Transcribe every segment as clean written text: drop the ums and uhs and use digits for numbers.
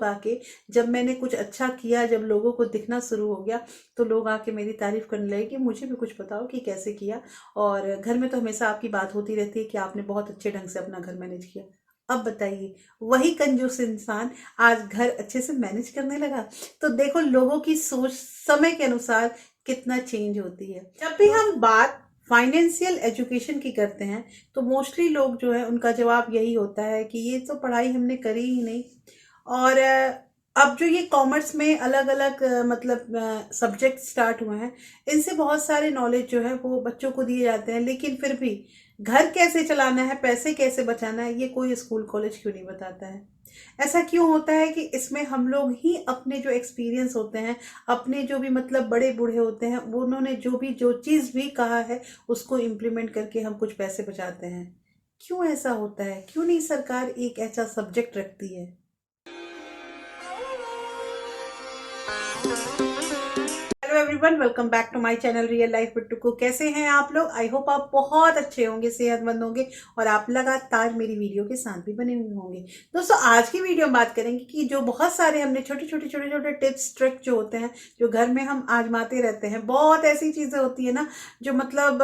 लोग आके, जब मैंने कुछ अच्छा किया, जब लोगों को दिखना शुरू हो गया, तो लोग आके मेरी तारीफ करने लगे कि मुझे भी कुछ बताओ कि कैसे किया। और घर में तो हमेशा आपकी बात होती रहती है कि आपने बहुत अच्छे ढंग से अपना घर मैनेज किया। अब बताइए, वही कंजूस इंसान आज घर अच्छे से मैनेज करने लगा। तो देखो लोगों की सोच समय के अनुसार कितना चेंज होती है। जब भी हम बात फाइनेंशियल एजुकेशन की करते हैं, तो मोस्टली लोग जो है उनका जवाब यही होता है कि ये तो पढ़ाई हमने करी ही नहीं। और अब जो ये कॉमर्स में अलग अलग मतलब सब्जेक्ट स्टार्ट हुए हैं, इनसे बहुत सारे नॉलेज जो है वो बच्चों को दिए जाते हैं, लेकिन फिर भी घर कैसे चलाना है, पैसे कैसे बचाना है, ये कोई स्कूल कॉलेज क्यों नहीं बताता है। ऐसा क्यों होता है कि इसमें हम लोग ही अपने जो एक्सपीरियंस होते हैं, अपने जो भी मतलब बड़े बूढ़े होते हैं, वो उन्होंने जो चीज़ भी कहा है उसको इम्प्लीमेंट करके हम कुछ पैसे बचाते हैं। क्यों ऐसा होता है? क्यों नहीं सरकार एक ऐसा सब्जेक्ट रखती है? Hello everyone, welcome back to my channel real life with Tuku. कैसे हैं आप लोग? आई होप आप बहुत अच्छे होंगे, सेहतमंद होंगे और आप लगातार मेरी वीडियो के साथ भी बने हुए होंगे। दोस्तों, आज की वीडियो में बात करेंगे कि जो बहुत सारे हमने छोटे छोटे टिप्स ट्रिक जो होते हैं, जो घर में हम आजमाते रहते हैं, बहुत ऐसी चीजें होती है ना जो मतलब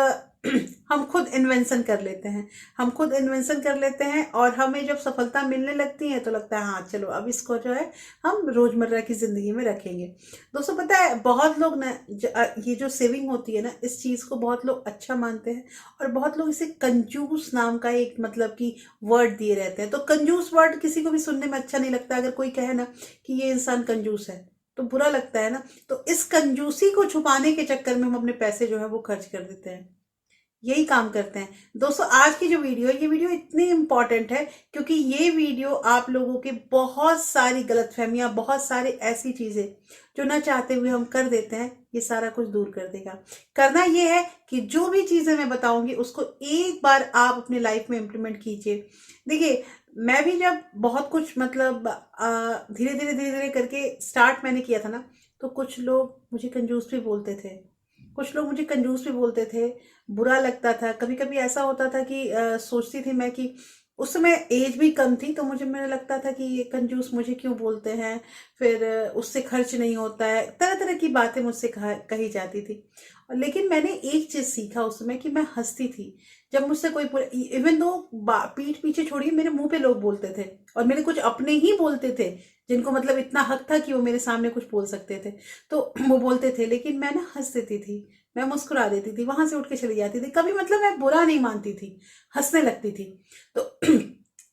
हम खुद इन्वेंशन कर लेते हैं। हम खुद इन्वेंशन कर लेते हैं और हमें जब सफलता मिलने लगती है तो लगता है हाँ चलो अब इसको जो है हम रोजमर्रा की जिंदगी में रखेंगे। दोस्तों, पता है बहुत लोग ना ये जो सेविंग होती है ना, इस चीज को बहुत लोग अच्छा मानते हैं और बहुत लोग इसे कंजूस नाम का एक मतलब कि वर्ड दिए रहते हैं। तो कंजूस वर्ड किसी को भी सुनने में अच्छा नहीं लगता। अगर कोई कहे ना कि ये इंसान कंजूस है तो बुरा लगता है ना। तो इस कंजूसी को छुपाने के चक्कर में हम अपने पैसे जो है वो खर्च कर देते हैं, यही काम करते हैं। दोस्तों, आज की जो वीडियो है, ये वीडियो इतनी इंपॉर्टेंट है क्योंकि ये वीडियो आप लोगों के बहुत सारी गलतफहमियां, बहुत सारी ऐसी चीजें जो ना चाहते हुए हम कर देते हैं, ये सारा कुछ दूर कर देगा। करना ये है कि जो भी चीजें मैं बताऊंगी उसको एक बार आप अपनी लाइफ में इंप्लीमेंट कीजिए। देखिए, मैं भी जब बहुत कुछ मतलब धीरे धीरे करके स्टार्ट मैंने किया था ना, तो कुछ लोग मुझे कंजूस भी बोलते थे। कुछ लोग मुझे कंजूस भी बोलते थे, बुरा लगता था। कभी कभी ऐसा होता था कि सोचती थी मैं कि उस समय एज भी कम थी, तो मुझे लगता था कि ये कंजूस मुझे क्यों बोलते हैं। फिर उससे खर्च नहीं होता है, तरह तरह की बातें मुझसे कही जाती थी। और लेकिन मैंने एक चीज सीखा उस समय कि मैं हंसती थी जब मुझसे कोई इवन दो पीठ पीछे छोड़िए, मेरे मुंह पे लोग बोलते थे और मेरे कुछ अपने ही बोलते थे जिनको मतलब इतना हक था कि वो मेरे सामने कुछ बोल सकते थे। तो वो बोलते थे, लेकिन मैं ना हंस देती थी, मैं मुस्कुरा देती थी, वहां से उठ के चली जाती थी। कभी मतलब मैं बुरा नहीं मानती थी, हंसने लगती थी। तो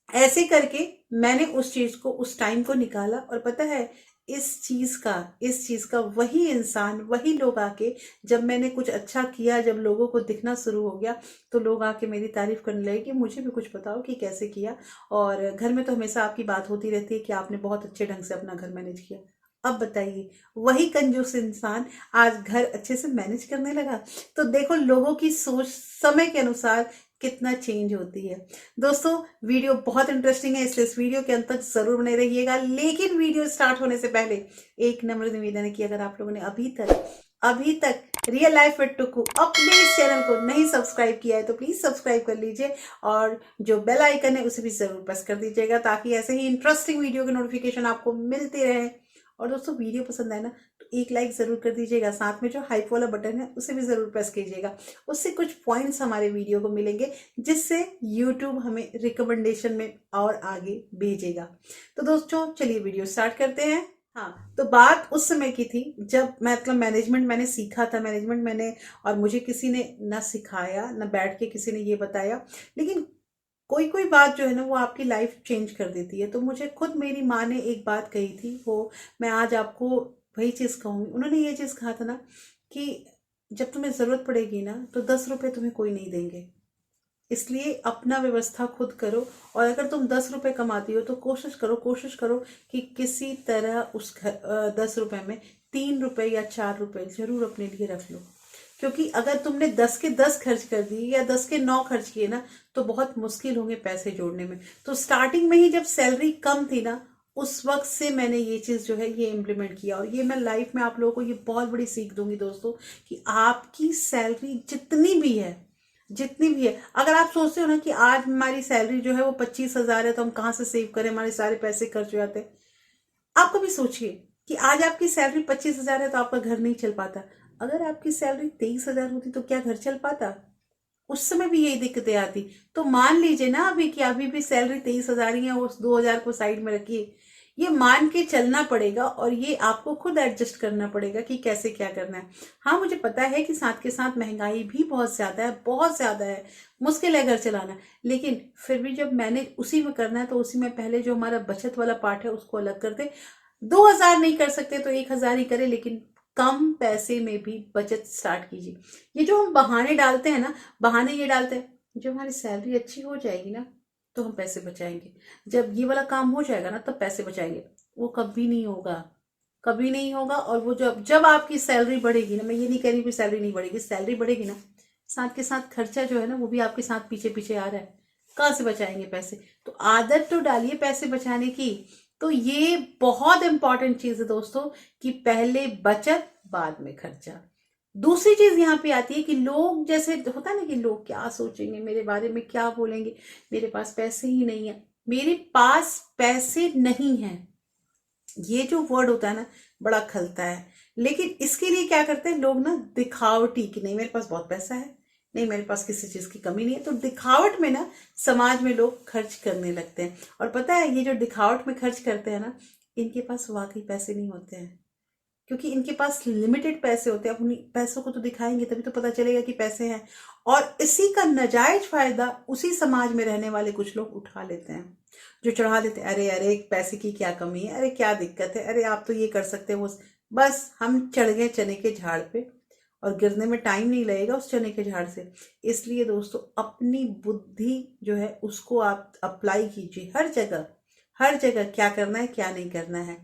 ऐसे करके मैंने उस चीज को, उस टाइम को निकाला। और पता है, इस चीज का वही इंसान, वही लोग आके, जब मैंने कुछ अच्छा किया, जब लोगों को दिखना शुरू हो गया, तो लोग आके मेरी तारीफ करने लगे कि मुझे भी कुछ बताओ कि कैसे किया। और घर में तो हमेशा आपकी बात होती रहती है कि आपने बहुत अच्छे ढंग से अपना घर मैनेज किया। अब बताइए, वही कंजूस इंसान आज घर अच्छे से मैनेज करने लगा। तो देखो लोगों की सोच समय के अनुसार कितना चेंज होती है। दोस्तों, वीडियो बहुत इंटरेस्टिंग है, इसलिए इस वीडियो के अंत तक जरूर बने रहिएगा। लेकिन वीडियो स्टार्ट होने से पहले एक नम्र निवेदन है कि अगर आप लोगों ने अभी तक रियल लाइफ विद टुकू अपने इस चैनल को नहीं सब्सक्राइब किया है तो प्लीज सब्सक्राइब कर लीजिए और जो बेल आइकन है उसे भी जरूर प्रेस कर दीजिएगा, ताकि ऐसे ही इंटरेस्टिंग वीडियो के नोटिफिकेशन आपको मिलते रहे। और दोस्तों, वीडियो पसंद आए ना तो एक लाइक जरूर कर दीजिएगा, साथ में जो हाइप वाला बटन है उसे भी जरूर प्रेस कीजिएगा। उससे कुछ पॉइंट्स हमारे वीडियो को मिलेंगे, जिससे यूट्यूब हमें रिकमेंडेशन में और आगे भेजेगा। तो दोस्तों, चलिए वीडियो स्टार्ट करते हैं। हाँ, तो बात उस समय की थी जब मतलब मैनेजमेंट मैंने सीखा था। मैनेजमेंट मैंने, और मुझे किसी ने ना सिखाया ना बैठ के किसी ने ये बताया, लेकिन कोई कोई बात जो है ना वो आपकी लाइफ चेंज कर देती है। तो मुझे खुद मेरी माँ ने एक बात कही थी, वो मैं आज आपको वही चीज़ कहूँगी। उन्होंने ये चीज़ कहा था ना कि जब तुम्हें ज़रूरत पड़ेगी ना तो 10 रुपए तुम्हें कोई नहीं देंगे, इसलिए अपना व्यवस्था खुद करो। और अगर तुम 10 रुपए कमाती हो तो कोशिश करो कि किसी तरह उस 10 रुपए में 3 रुपए या 4 रुपए जरूर अपने लिए रख लो। क्योंकि अगर तुमने 10 के 10 खर्च कर दिए या 10 के 9 खर्च किए ना, तो बहुत मुश्किल होंगे पैसे जोड़ने में। तो स्टार्टिंग में ही जब सैलरी कम थी ना, उस वक्त से मैंने ये चीज जो है ये इम्प्लीमेंट किया। और ये मैं लाइफ में आप लोगों को ये बहुत बड़ी सीख दूंगी दोस्तों, कि आपकी सैलरी जितनी भी है, अगर आप सोचते हो ना कि आज हमारी सैलरी जो है वो 25,000 है, तो हम कहाँ से सेव करें, हमारे सारे पैसे खर्च हो जाते हैं। आप कभी सोचिए कि आज आपकी सैलरी 25,000 है तो आपका घर नहीं चल पाता। अगर आपकी सैलरी 23,000 होती तो क्या घर चल पाता? उस समय भी यही दिक्कतें आती। तो मान लीजिए ना अभी कि अभी भी सैलरी 23,000 ही है, उस 2,000 को साइड में रखिए। ये मान के चलना पड़ेगा और ये आपको खुद एडजस्ट करना पड़ेगा कि कैसे क्या करना है। हाँ, मुझे पता है कि साथ के साथ महंगाई भी बहुत ज्यादा है, बहुत ज्यादा है, मुश्किल है घर चलाना। लेकिन फिर भी जब मैंने उसी में करना है तो उसी में पहले जो हमारा बचत वाला पार्ट है उसको अलग कर दे। 2,000 नहीं कर सकते तो 1,000 ही करे, लेकिन कम पैसे में भी बचत स्टार्ट कीजिए। ये जो हम बहाने डालते हैं ना, बहाने ये डालते हैं जब हमारी सैलरी अच्छी हो जाएगी ना तो हम पैसे बचाएंगे, जब ये वाला काम हो जाएगा ना तब पैसे बचाएंगे। वो कभी नहीं होगा, कभी नहीं होगा। और वो जब जब आपकी सैलरी बढ़ेगी ना, मैं ये नहीं कह रही कि सैलरी नहीं बढ़ेगी, सैलरी बढ़ेगी ना, साथ के साथ खर्चा जो है ना वो भी आपके साथ पीछे पीछे आ रहा है। कहाँ से बचाएंगे पैसे? तो आदत तो डालिए पैसे बचाने की। तो ये बहुत इंपॉर्टेंट चीज है दोस्तों, कि पहले बचत बाद में खर्चा। दूसरी चीज यहाँ पे आती है कि लोग, जैसे होता है ना कि लोग क्या सोचेंगे मेरे बारे में, क्या बोलेंगे, मेरे पास पैसे ही नहीं है। मेरे पास पैसे नहीं है, ये जो वर्ड होता है ना बड़ा खलता है। लेकिन इसके लिए क्या करते हैं लोग ना, दिखावटी, कि नहीं मेरे पास बहुत पैसा है, नहीं मेरे पास किसी चीज की कमी नहीं है। तो दिखावट में ना समाज में लोग खर्च करने लगते हैं। और पता है ये जो दिखावट में खर्च करते हैं ना, इनके पास वाकई पैसे नहीं होते हैं, क्योंकि इनके पास लिमिटेड पैसे होते हैं। अपनी पैसों को तो दिखाएंगे तभी तो पता चलेगा कि पैसे हैं। और इसी का नाजायज फायदा उसी समाज में रहने वाले कुछ लोग उठा लेते हैं, जो चढ़ा देते हैं, अरे अरे पैसे की क्या कमी है, अरे क्या दिक्कत है, अरे आप तो ये कर सकते हो। बस हम चढ़ गए चने के झाड़ पे, और गिरने में टाइम नहीं लगेगा उस चने के झाड़ से। इसलिए दोस्तों अपनी बुद्धि जो है उसको आप अप्लाई कीजिए हर जगह, हर जगह क्या करना है क्या नहीं करना है।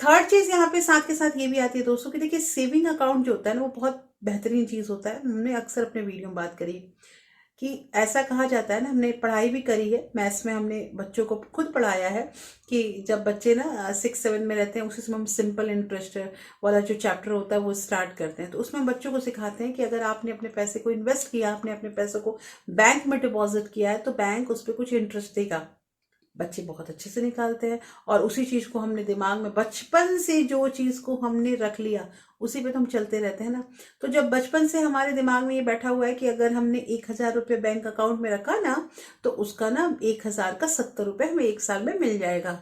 थर्ड चीज यहाँ पे साथ के साथ ये भी आती है दोस्तों कि देखिए सेविंग अकाउंट जो होता है ना वो बहुत बेहतरीन चीज होता है। हमने अक्सर अपने वीडियो में बात करी कि ऐसा कहा जाता है ना, हमने पढ़ाई भी करी है, मैथ्स में हमने बच्चों को खुद पढ़ाया है कि जब बच्चे ना 6-7 में रहते हैं उसी समय हम सिंपल इंटरेस्ट वाला जो चैप्टर होता है वो स्टार्ट करते हैं। तो उसमें हम बच्चों को सिखाते हैं कि अगर आपने अपने पैसे को इन्वेस्ट किया, आपने अपने पैसों को बैंक में डिपॉजिट किया है तो बैंक उस पर कुछ इंटरेस्ट देगा। बच्चे बहुत अच्छे से निकालते हैं। और उसी चीज को हमने दिमाग में बचपन से, जो चीज को हमने रख लिया उसी पे तो हम चलते रहते हैं ना। तो जब बचपन से हमारे दिमाग में ये बैठा हुआ है कि अगर हमने 1,000 रुपये बैंक अकाउंट में रखा ना तो उसका ना 1,000 का 70 रुपये हमें 1 साल में मिल जाएगा।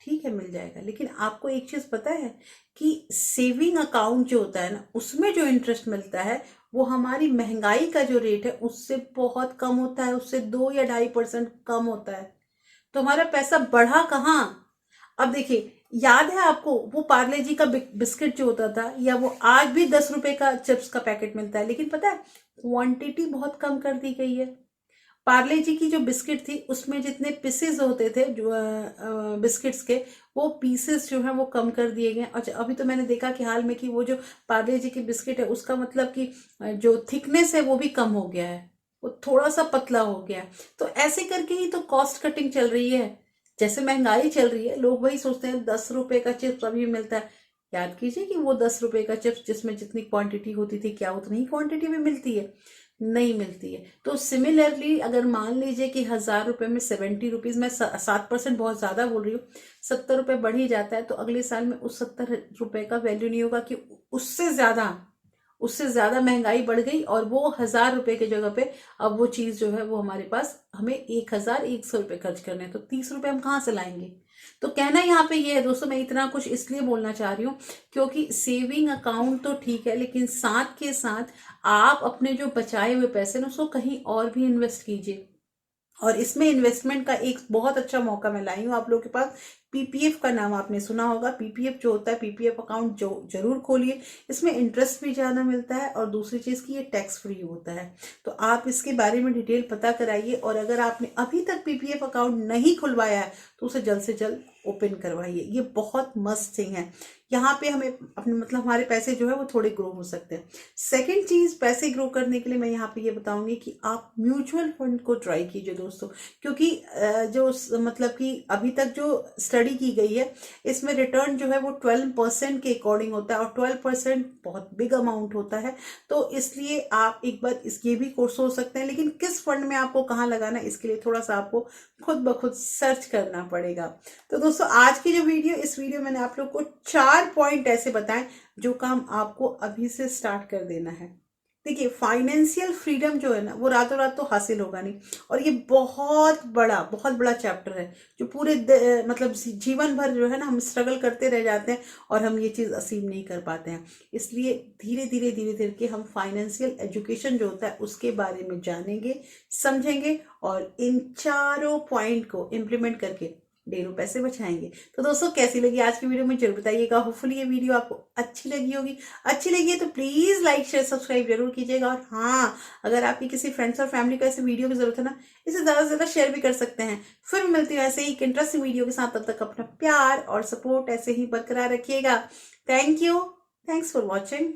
ठीक है मिल जाएगा, लेकिन आपको एक चीज पता है कि सेविंग अकाउंट जो होता है ना उसमें जो इंटरेस्ट मिलता है वो हमारी महंगाई का जो रेट है उससे बहुत कम होता है, उससे 2 या 2.5% कम होता है। तो हमारा पैसा बढ़ा कहाँ? अब देखिए, याद है आपको वो पार्ले जी का बिस्किट जो होता था, या वो आज भी 10 रुपए का चिप्स का पैकेट मिलता है, लेकिन पता है क्वांटिटी बहुत कम कर दी गई है। पार्ले जी की जो बिस्किट थी उसमें जितने पीसेस होते थे जो बिस्किट्स के, वो पीसेस जो है वो कम कर दिए गए। अच्छा अभी तो मैंने देखा कि हाल में कि वो जो पार्ले जी की बिस्किट है उसका मतलब कि जो थिकनेस है वो भी कम हो गया है, वो थोड़ा सा पतला हो गया है। तो ऐसे करके ही तो कॉस्ट कटिंग चल रही है। जैसे महंगाई चल रही है लोग वही सोचते हैं 10 रुपए का चिप्स अभी मिलता है। याद कीजिए कि वो 10 रुपए का चिप्स जिसमें जितनी क्वांटिटी होती थी क्या उतनी ही क्वांटिटी में मिलती है? नहीं मिलती है। तो सिमिलरली अगर मान लीजिए कि 1,000 रुपए में 70 रुपीज, मैं 7% बहुत ज्यादा बोल रही हूँ, 70 रुपए बढ़ ही जाता है तो अगले साल में उस 70 रुपए का वैल्यू नहीं होगा, कि उससे ज्यादा, उससे ज्यादा महंगाई बढ़ गई और वो 1,000 रुपए की जगह पे अब वो चीज जो है वो हमारे पास, हमें 1,100 रुपए खर्च करने हैं, तो 30 रुपए हम कहाँ से लाएंगे? तो कहना यहाँ पे ये है दोस्तों, मैं इतना कुछ इसलिए बोलना चाह रही हूँ क्योंकि सेविंग अकाउंट तो ठीक है, लेकिन साथ के साथ आप अपने जो बचाए हुए पैसे ना उसको कहीं और भी इन्वेस्ट कीजिए। और इसमें इन्वेस्टमेंट का एक बहुत अच्छा मौका मैं लाई हूँ आप लोगों के पास। पीपीएफ का नाम आपने सुना होगा। पीपीएफ जो होता है, पीपीएफ अकाउंट जो जरूर खोलिए। इसमें इंटरेस्ट भी ज्यादा मिलता है और दूसरी चीज की ये टैक्स फ्री होता है। तो आप इसके बारे में डिटेल पता कराइए, और अगर आपने अभी तक पीपीएफ अकाउंट नहीं खुलवाया है तो उसे जल्द से जल्द ओपन करवाइए। ये बहुत मस्त थिंग है। यहाँ पे हमें अपने मतलब हमारे पैसे जो है वो थोड़े ग्रो हो सकते हैं। सेकंड चीज, पैसे ग्रो करने के लिए मैं यहाँ पे ये बताऊंगी कि आप म्यूचुअल फंड को ट्राई कीजिए दोस्तों, क्योंकि मतलब कि अभी तक जो स्टडी की गई है इसमें रिटर्न जो है वो 12% के अकॉर्डिंग होता है, और 12% बहुत बिग अमाउंट होता है। तो इसलिए आप एक बार इसके भी कोर्स हो सकते हैं, लेकिन किस फंड में आपको कहाँ लगाना है इसके लिए थोड़ा सा आपको खुद ब खुद सर्च करना पड़ेगा। तो दोस्तों आज की जो वीडियो, इस वीडियो मैंने आप लोग को 4 पॉइंट ऐसे बताएं जो काम आपको अभी से स्टार्ट कर देना है। देखिए, फाइनेंशियल फ्रीडम जो है ना वो रातों रात तो हासिल होगा नहीं, और ये बहुत बड़ा चैप्टर है जो पूरे मतलब जीवन भर जो है ना हम स्ट्रगल करते रह जाते हैं और हम ये चीज़ असीव नहीं कर पाते हैं। इसलिए धीरे धीरे के हम फाइनेंशियल एजुकेशन जो होता है उसके बारे में जानेंगे, समझेंगे, और इन 4 पॉइंट को इम्प्लीमेंट करके ढेरों पैसे बचाएंगे। तो दोस्तों कैसी लगी आज की वीडियो में जरूर बताइएगा। होपफुली ये वीडियो आपको अच्छी लगी होगी। अच्छी लगी है तो प्लीज लाइक शेयर सब्सक्राइब जरूर कीजिएगा। और हाँ, अगर आपकी किसी फ्रेंड्स और फैमिली को ऐसे वीडियो की जरूरत है ना, इसे ज्यादा से ज्यादा शेयर भी कर सकते हैं। फिर मिलती हूँ ऐसे ही एक इंटरेस्टिंग वीडियो के साथ। तब तक अपना प्यार और सपोर्ट ऐसे ही बरकरार रखिएगा। Thank you. Thanks for watching.